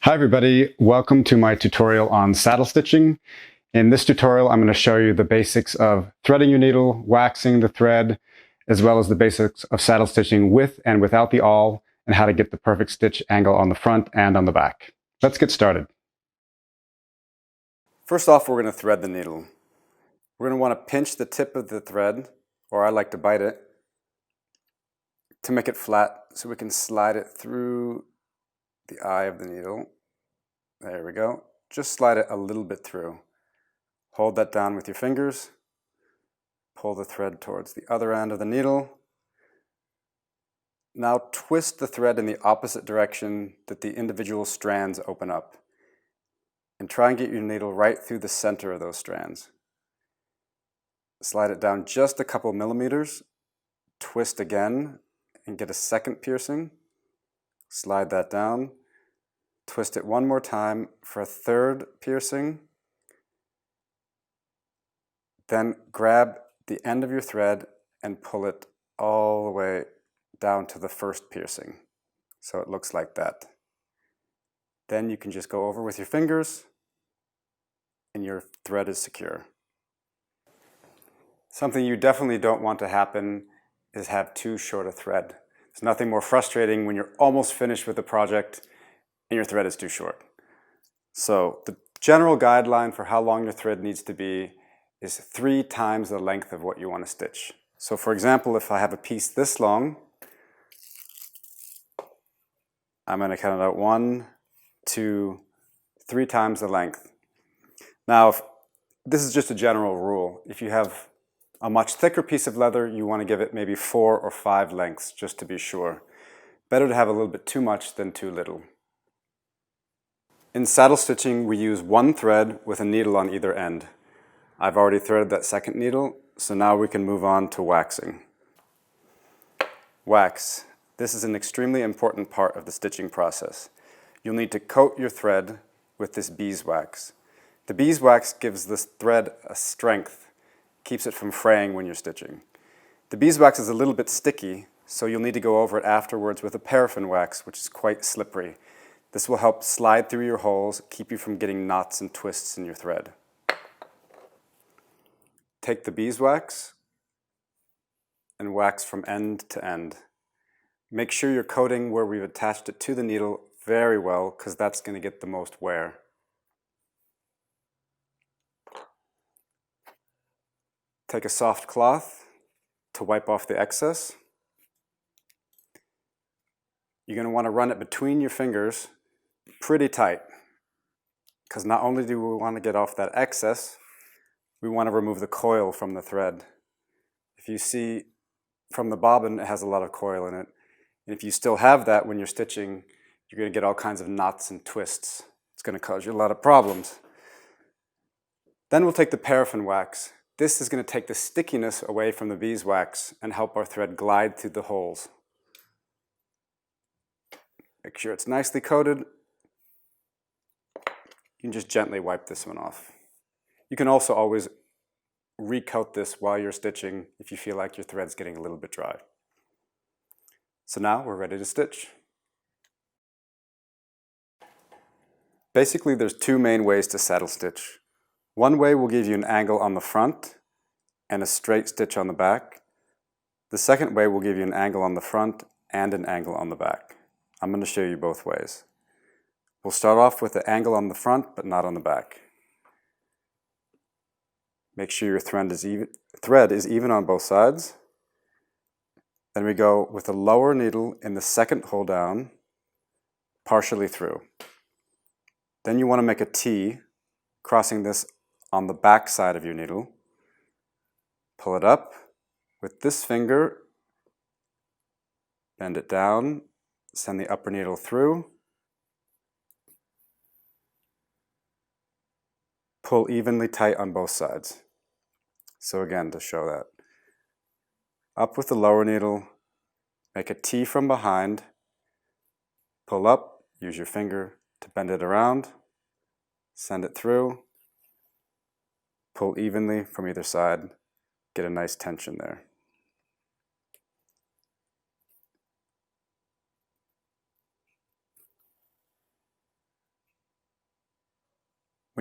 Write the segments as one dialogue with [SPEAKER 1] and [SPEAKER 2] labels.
[SPEAKER 1] Hi everybody, welcome to my tutorial on saddle stitching. In this tutorial I'm going to show you the basics of threading your needle, waxing the thread, as well as the basics of saddle stitching with and without the awl, and how to get the perfect stitch angle on the front and on the back. Let's get started.
[SPEAKER 2] First off, we're going to thread the needle. We're going to want to pinch the tip of the thread, or I like to bite it, to make it flat so we can slide it through the eye of the needle. There we go. Just slide it a little bit through. Hold that down with your fingers. Pull the thread towards the other end of the needle. Now twist the thread in the opposite direction that the individual strands open up. And try and get your needle right through the center of those strands. Slide it down just a couple millimeters. Twist again and get a second piercing. Slide that down. Twist it one more time for a third piercing. Then grab the end of your thread and pull it all the way down to the first piercing. So it looks like that. Then you can just go over with your fingers and your thread is secure. Something you definitely don't want to happen is have too short a thread. There's nothing more frustrating when you're almost finished with the project and your thread is too short. So the general guideline for how long your thread needs to be is 3 times the length of what you want to stitch. So for example, if I have a piece this long, I'm going to count it out 1, 2, 3 times the length. Now, this is just a general rule. If you have a much thicker piece of leather, you want to give it maybe 4 or 5 lengths just to be sure. Better to have a little bit too much than too little. In saddle stitching, we use one thread with a needle on either end. I've already threaded that second needle, so now we can move on to waxing. Wax. This is an extremely important part of the stitching process. You'll need to coat your thread with this beeswax. The beeswax gives this thread a strength, keeps it from fraying when you're stitching. The beeswax is a little bit sticky, so you'll need to go over it afterwards with a paraffin wax, which is quite slippery. This will help slide through your holes, keep you from getting knots and twists in your thread. Take the beeswax and wax from end to end. Make sure you're coating where we've attached it to the needle very well, because that's going to get the most wear. Take a soft cloth to wipe off the excess. You're going to want to run it between your fingers pretty tight, because not only do we want to get off that excess, we want to remove the coil from the thread. If you see from the bobbin, it has a lot of coil in it. And if you still have that when you're stitching, you're going to get all kinds of knots and twists. It's going to cause you a lot of problems. Then we'll take the paraffin wax. This is going to take the stickiness away from the beeswax and help our thread glide through the holes. Make sure it's nicely coated. You can just gently wipe this one off. You can also always recoat this while you're stitching if you feel like your thread's getting a little bit dry. So now we're ready to stitch. Basically, there's 2 main ways to saddle stitch. One way will give you an angle on the front and a straight stitch on the back. The second way will give you an angle on the front and an angle on the back. I'm going to show you both ways. We'll start off with the angle on the front, but not on the back. Make sure your thread is even on both sides. Then we go with the lower needle in the second hole down, partially through. Then you want to make a T, crossing this on the back side of your needle. Pull it up with this finger, bend it down, send the upper needle through, pull evenly tight on both sides. So again, to show that. Up with the lower needle, make a T from behind, pull up, use your finger to bend it around, send it through, pull evenly from either side, get a nice tension there.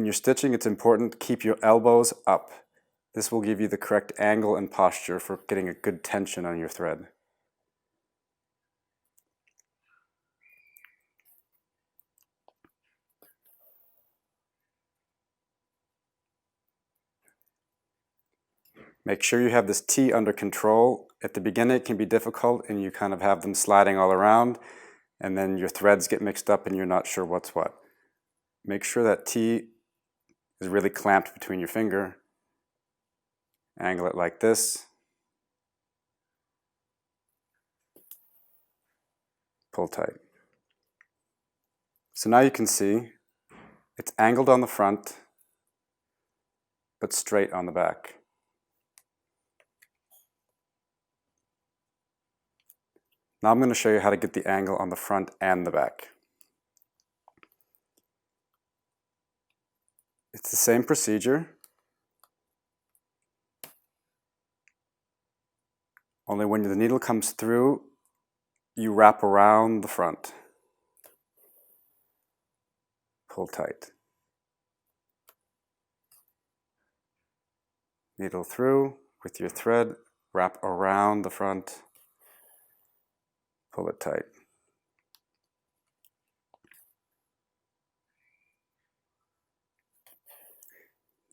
[SPEAKER 2] When you're stitching, it's important to keep your elbows up. This will give you the correct angle and posture for getting a good tension on your thread. Make sure you have this T under control. At the beginning it can be difficult and you kind of have them sliding all around, and then your threads get mixed up and you're not sure what's what. Make sure that T is really clamped between your finger. Angle it like this. Pull tight. So now you can see it's angled on the front but straight on the back. Now I'm going to show you how to get the angle on the front and the back. It's the same procedure, only when the needle comes through, you wrap around the front. Pull tight. Needle through with your thread, wrap around the front, pull it tight.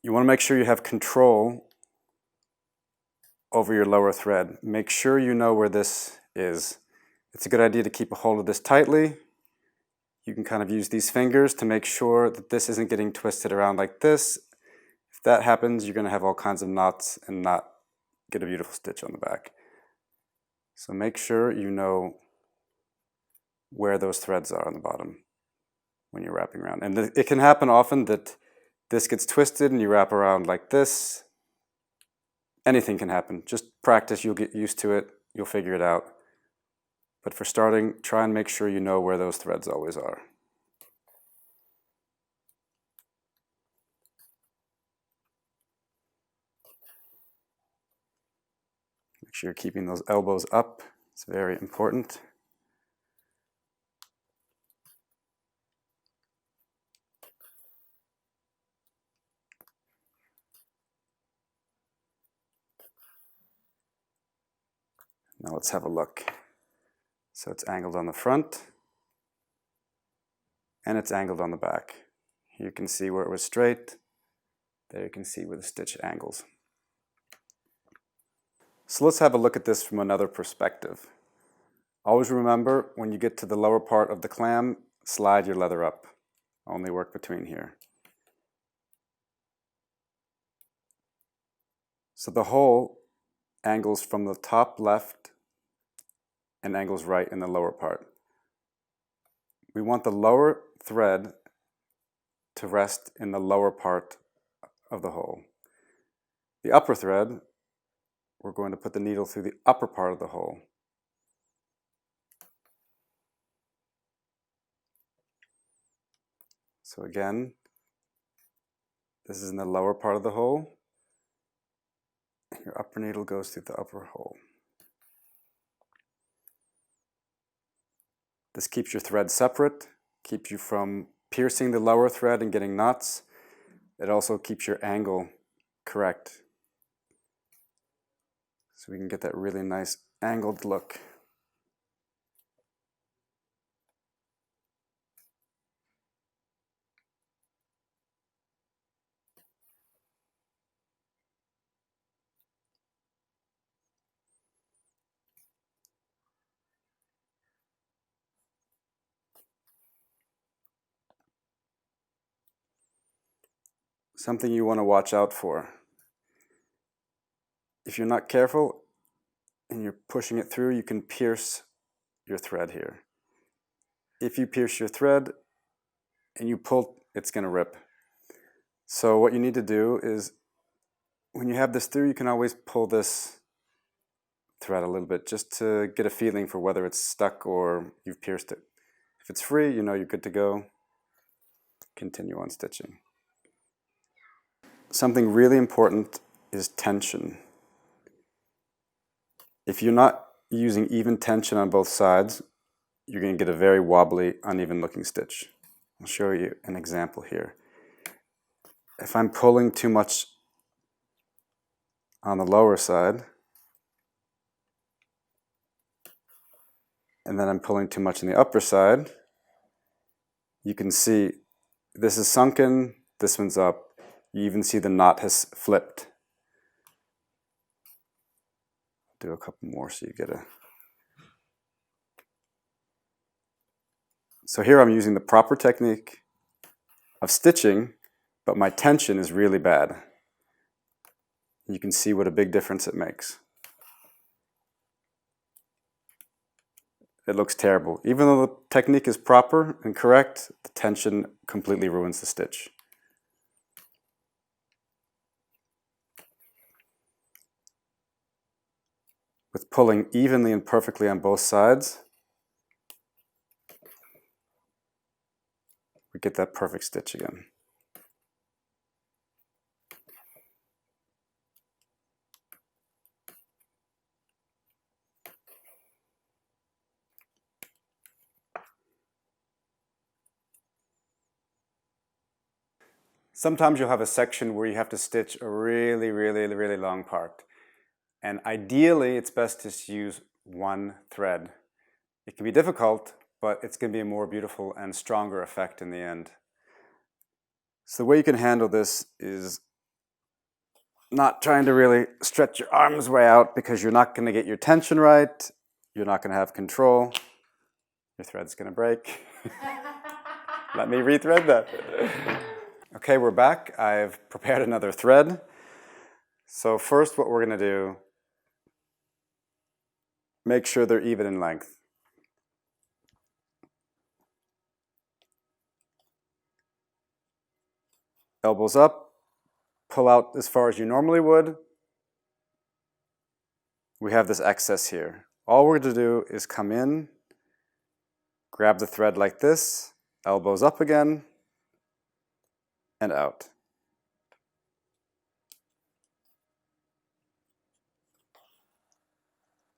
[SPEAKER 2] You want to make sure you have control over your lower thread. Make sure you know where this is. It's a good idea to keep a hold of this tightly. You can kind of use these fingers to make sure that this isn't getting twisted around like this. If that happens, you're going to have all kinds of knots and not get a beautiful stitch on the back. So make sure you know where those threads are on the bottom when you're wrapping around. And it can happen often that this gets twisted and you wrap around like this. Anything can happen. Just practice, you'll get used to it, you'll figure it out. But for starting, try and make sure you know where those threads always are. Make sure you're keeping those elbows up. It's very important. Now let's have a look. So it's angled on the front and it's angled on the back. Here you can see where it was straight. There you can see where the stitch angles. So let's have a look at this from another perspective. Always remember, when you get to the lower part of the clam, slide your leather up. Only work between here. So the hole angles from the top left and angles right in the lower part. We want the lower thread to rest in the lower part of the hole. The upper thread, we're going to put the needle through the upper part of the hole. So again, this is in the lower part of the hole. Your upper needle goes through the upper hole. This keeps your thread separate, keeps you from piercing the lower thread and getting knots. It also keeps your angle correct, so we can get that really nice angled look. Something you want to watch out for. If you're not careful and you're pushing it through, you can pierce your thread here. If you pierce your thread and you pull, it's going to rip. So what you need to do is, when you have this through, you can always pull this thread a little bit just to get a feeling for whether it's stuck or you've pierced it. If it's free, you know you're good to go. Continue on stitching. Something really important is tension. If you're not using even tension on both sides, you're going to get a very wobbly, uneven looking stitch. I'll show you an example here. if I'm pulling too much on the lower side, and then I'm pulling too much on the upper side, you can see this is sunken, this one's up. You even see the knot has flipped. Do a couple more so you get a... So here I'm using the proper technique of stitching, but my tension is really bad. You can see what a big difference it makes. It looks terrible. Even though the technique is proper and correct, the tension completely ruins the stitch. With pulling evenly and perfectly on both sides, we get that perfect stitch again. Sometimes you'll have a section where you have to stitch a really long part. And ideally, it's best to use one thread. It can be difficult, but it's going to be a more beautiful and stronger effect in the end. So the way you can handle this is not trying to really stretch your arms way out, because you're not going to get your tension right. You're not going to have control. Your thread's going to break. Let me rethread that. Okay, we're back. I've prepared another thread. So first what we're going to do, make sure they're even in length. Elbows up, pull out as far as you normally would. We have this excess here. All we're going to do is come in, grab the thread like this, elbows up again, and out.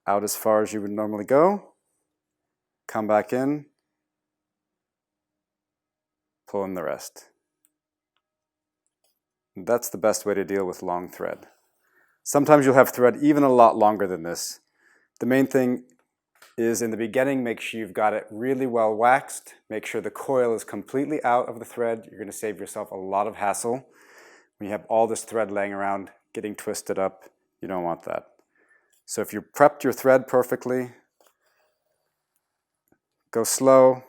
[SPEAKER 2] Out as far as you would normally go, come back in, pull in the rest. And that's the best way to deal with long thread. Sometimes you'll have thread even a lot longer than this. The main thing is in the beginning, make sure you've got it really well waxed. Make sure the coil is completely out of the thread. You're going to save yourself a lot of hassle. When you have all this thread laying around, getting twisted up, you don't want that. So if you prepped your thread perfectly, go slow. You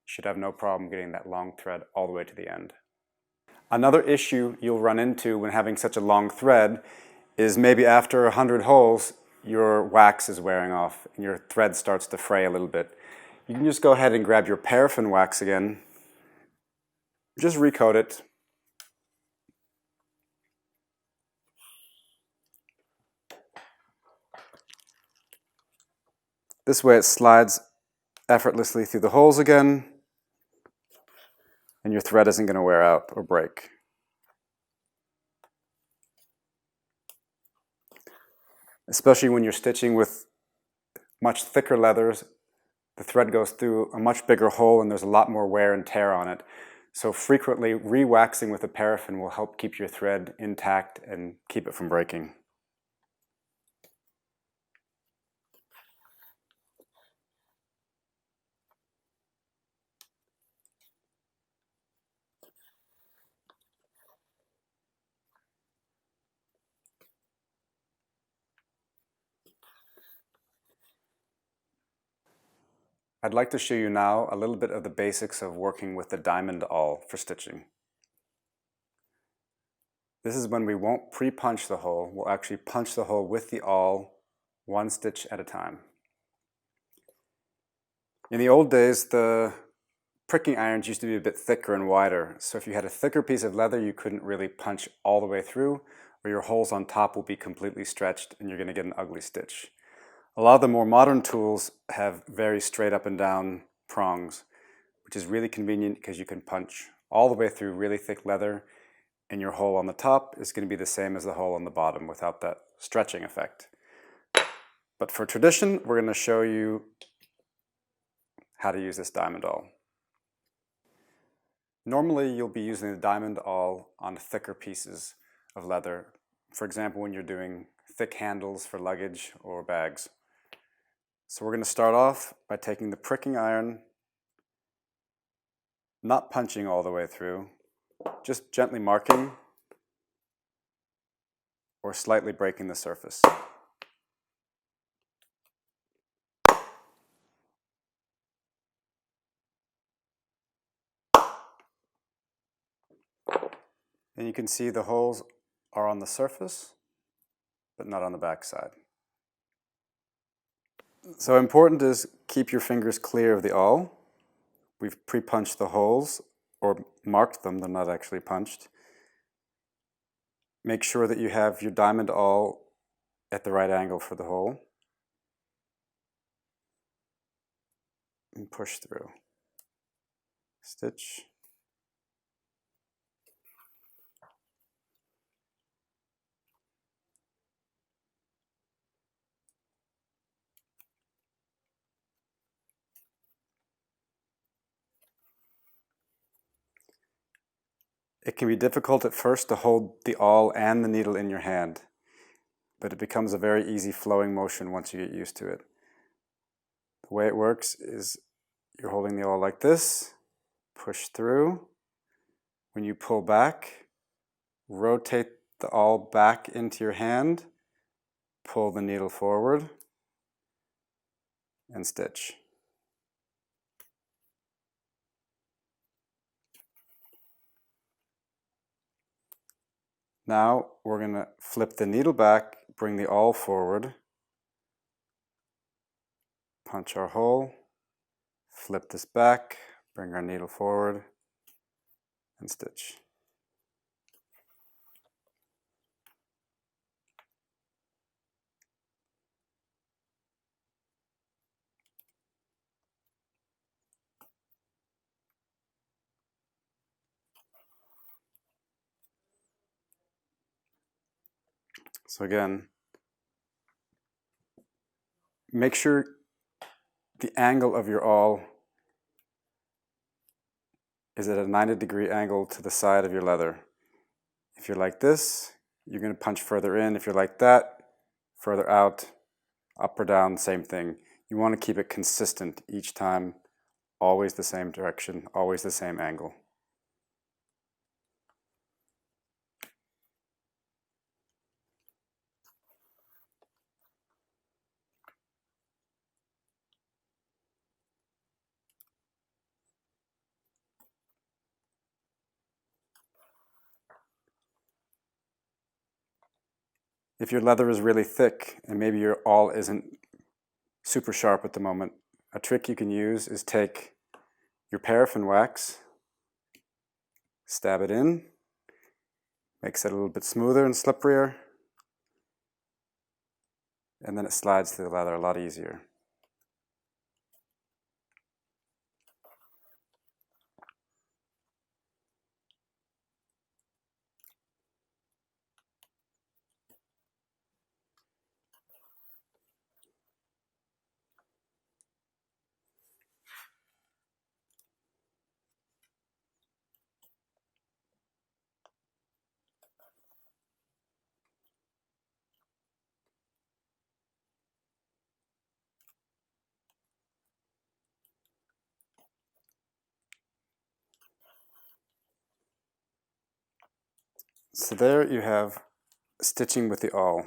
[SPEAKER 2] should have no problem getting that long thread all the way to the end. Another issue you'll run into when having such a long thread is maybe after 100 holes, your wax is wearing off and your thread starts to fray a little bit. You can just go ahead and grab your paraffin wax again, just recoat it. This way it slides effortlessly through the holes again, and your thread isn't going to wear out or break. Especially when you're stitching with much thicker leathers, the thread goes through a much bigger hole and there's a lot more wear and tear on it. So frequently re-waxing with a paraffin will help keep your thread intact and keep it from breaking. I'd like to show you now a little bit of the basics of working with the diamond awl for stitching. This is when we won't pre-punch the hole, we'll actually punch the hole with the awl, one stitch at a time. In the old days, the pricking irons used to be a bit thicker and wider, so if you had a thicker piece of leather, you couldn't really punch all the way through, or your holes on top will be completely stretched and you're going to get an ugly stitch. A lot of the more modern tools have very straight up and down prongs, which is really convenient because you can punch all the way through really thick leather, and your hole on the top is going to be the same as the hole on the bottom without that stretching effect. But for tradition, we're going to show you how to use this diamond awl. Normally you'll be using the diamond awl on thicker pieces of leather. For example, when you're doing thick handles for luggage or bags. So we're going to start off by taking the pricking iron, not punching all the way through, just gently marking or slightly breaking the surface. And you can see the holes are on the surface, but not on the back side. So important is keep your fingers clear of the awl. We've pre-punched the holes, or marked them, they're not actually punched. Make sure that you have your diamond awl at the right angle for the hole. And push through. Stitch. It can be difficult at first to hold the awl and the needle in your hand, but it becomes a very easy flowing motion once you get used to it. The way it works is you're holding the awl like this, push through. When you pull back, rotate the awl back into your hand, pull the needle forward, and stitch. Now we're going to flip the needle back, bring the awl forward, punch our hole, flip this back, bring our needle forward, and stitch. So again, make sure the angle of your awl is at a 90-degree angle to the side of your leather. If you're like this, you're going to punch further in. If you're like that, further out, up or down, same thing. You want to keep it consistent each time, always the same direction, always the same angle. If your leather is really thick and maybe your awl isn't super sharp at the moment, a trick you can use is take your paraffin wax, stab it in, makes it a little bit smoother and slipperier, and then it slides through the leather a lot easier. So there you have stitching with the awl.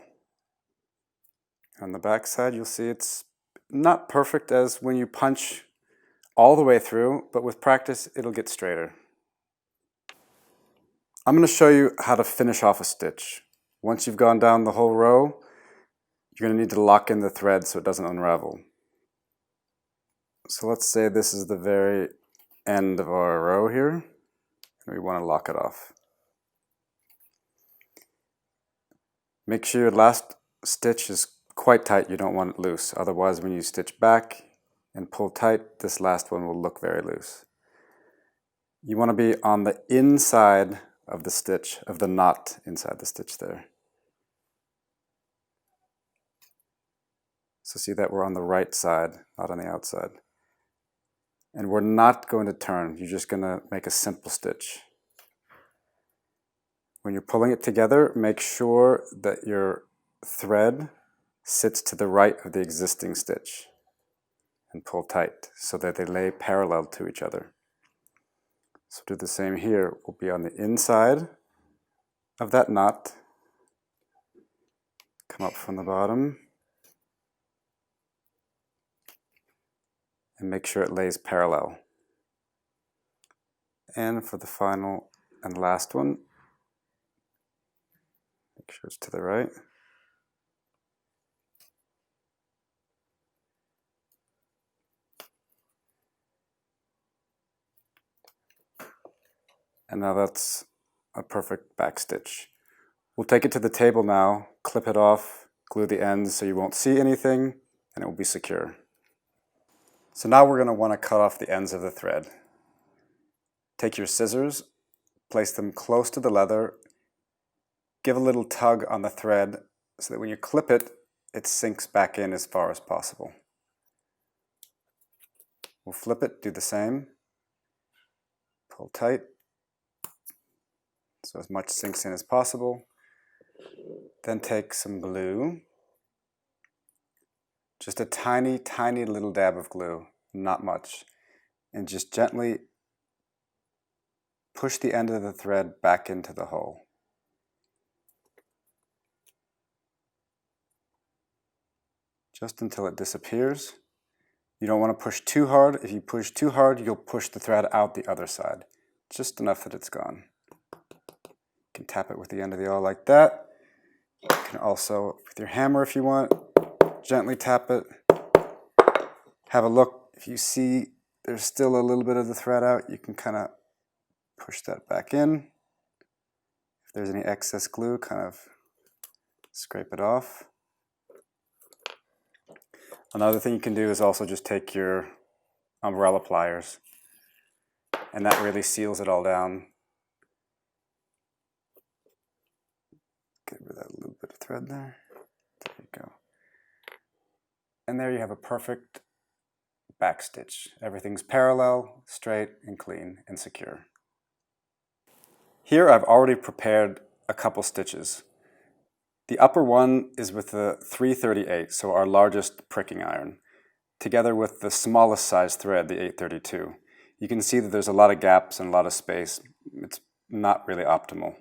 [SPEAKER 2] On the back side, you'll see it's not perfect as when you punch all the way through, but with practice, it'll get straighter. I'm going to show you how to finish off a stitch. Once you've gone down the whole row, you're going to need to lock in the thread so it doesn't unravel. So let's say this is the very end of our row here, and we want to lock it off. Make sure your last stitch is quite tight, you don't want it loose. Otherwise, when you stitch back and pull tight, this last one will look very loose. You want to be on the inside of the stitch, of the knot inside the stitch there. So see that we're on the right side, not on the outside. And we're not going to turn, you're just going to make a simple stitch. When you're pulling it together, make sure that your thread sits to the right of the existing stitch and pull tight so that they lay parallel to each other. So do the same here. We'll be on the inside of that knot, come up from the bottom, and make sure it lays parallel. And for the final and last one, make sure it's to the right. And now that's a perfect back stitch. We'll take it to the table now, clip it off, glue the ends so you won't see anything, and it will be secure. So now we're going to want to cut off the ends of the thread. Take your scissors, place them close to the leather, give a little tug on the thread so that when you clip it, it sinks back in as far as possible. We'll flip it, do the same, pull tight, so as much sinks in as possible. Then take some glue, just a tiny, tiny little dab of glue, not much, and just gently push the end of the thread back into the hole. Just until it disappears. You don't want to push too hard. If you push too hard, you'll push the thread out the other side. Just enough that it's gone. You can tap it with the end of the awl like that. You can also, with your hammer if you want, gently tap it. Have a look. If you see there's still a little bit of the thread out, you can kind of push that back in. If there's any excess glue, kind of scrape it off. Another thing you can do is also just take your umbrella pliers, and that really seals it all down. Get rid of that little bit of thread there. There you go. And there you have a perfect back stitch. Everything's parallel, straight, and clean, and secure. Here I've already prepared a couple stitches. The upper one is with the 338, so our largest pricking iron, together with the smallest size thread, the 832. You can see that there's a lot of gaps and a lot of space. It's not really optimal.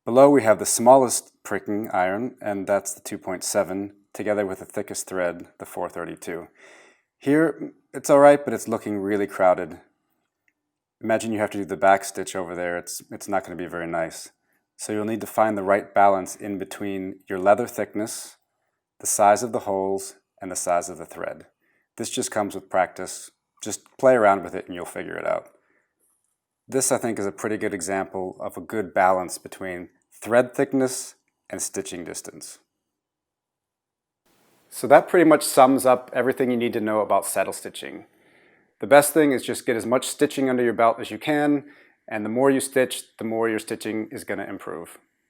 [SPEAKER 2] Below we have the smallest pricking iron, and that's the 2.7, together with the thickest thread, the 432. Here it's alright, but it's looking really crowded. Imagine you have to do the back stitch over there. It's not going to be very nice. So you'll need to find the right balance in between your leather thickness, the size of the holes, and the size of the thread. This just comes with practice. Just play around with it and you'll figure it out. This, I think, is a pretty good example of a good balance between thread thickness and stitching distance. So that pretty much sums up everything you need to know about saddle stitching. The best thing is just get as much stitching under your belt as you can, and the more you stitch, the more your stitching is going to improve.